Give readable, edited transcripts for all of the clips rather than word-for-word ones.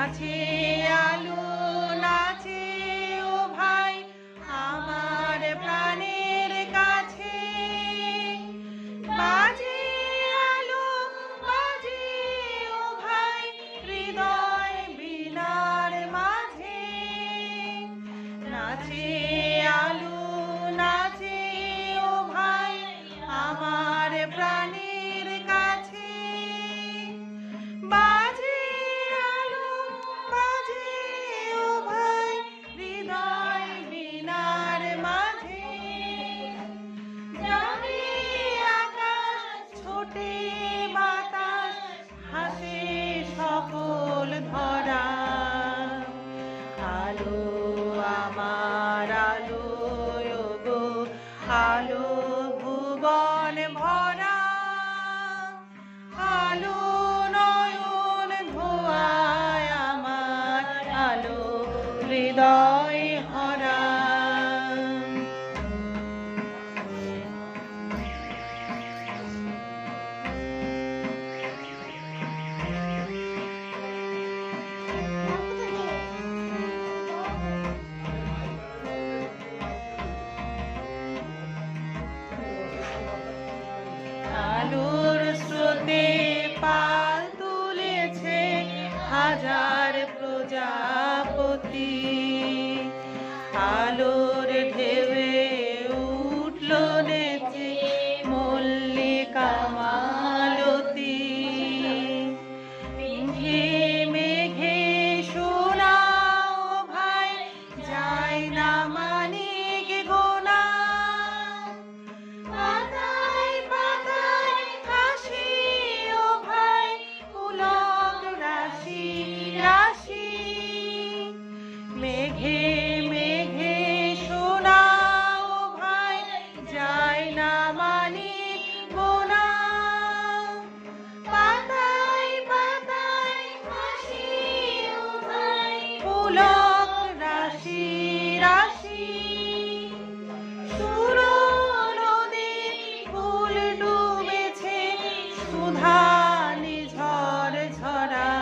নাচে আলো নাচে ও ভাই আমার প্রাণের কাছে, বাজে আলো বাজে ও ভাই হৃদয় বীণার মাঝে, নাচে আলো নাচে ও ভাই আমার প্রাণের কাছে, বাজে আলো বাজে ও ভাই হৃদয় বীণার মাঝে, যাবে আকাশ ছোটে বাতাস হাসে সকল ধরা, আলো আমার আলো গো আলো ভুবন ভরা, আলো নয়ন ধোয়ায় আমার আলো হৃদয় হরা। আলোর স্রোতে পাল তুলেছে হাজার প্রজাপতি, আলোর ঢেউয়ে উঠল নেচে মল্লিকা মালতী, মেঘে মেঘে শোনাও ভাই যায় না মানিক গোনা, পাতায় পাতায় হাসি ও ভাই পুলক রাশি রাশি, মেঘে মেঘে শোনাও ভাই যায় না মানিক গোনা, পাতায় পাতায় হাসি ও ভাই পুলক রাশি রাশি, সুর নদীর ফুল ডুবেছে সুধা নিঝর ঝরা,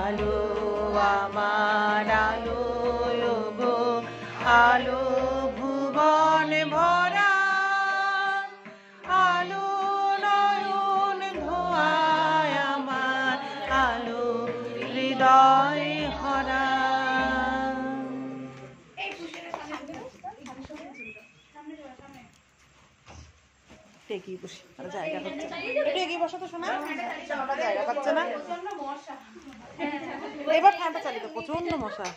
আলো আমার আলো গো আলো ভুবন ভরা, আলো নয়ন ধোয়ায় আমার আলো হৃদয় হরা। এগিয়ে বসি, জায়গা হচ্ছে একটু এগিয়ে বসো তো শোনা, জায়গা পাচ্ছে না, এবার ফ্যানটা চালিয়ে দাও, প্রচন্ড মশা।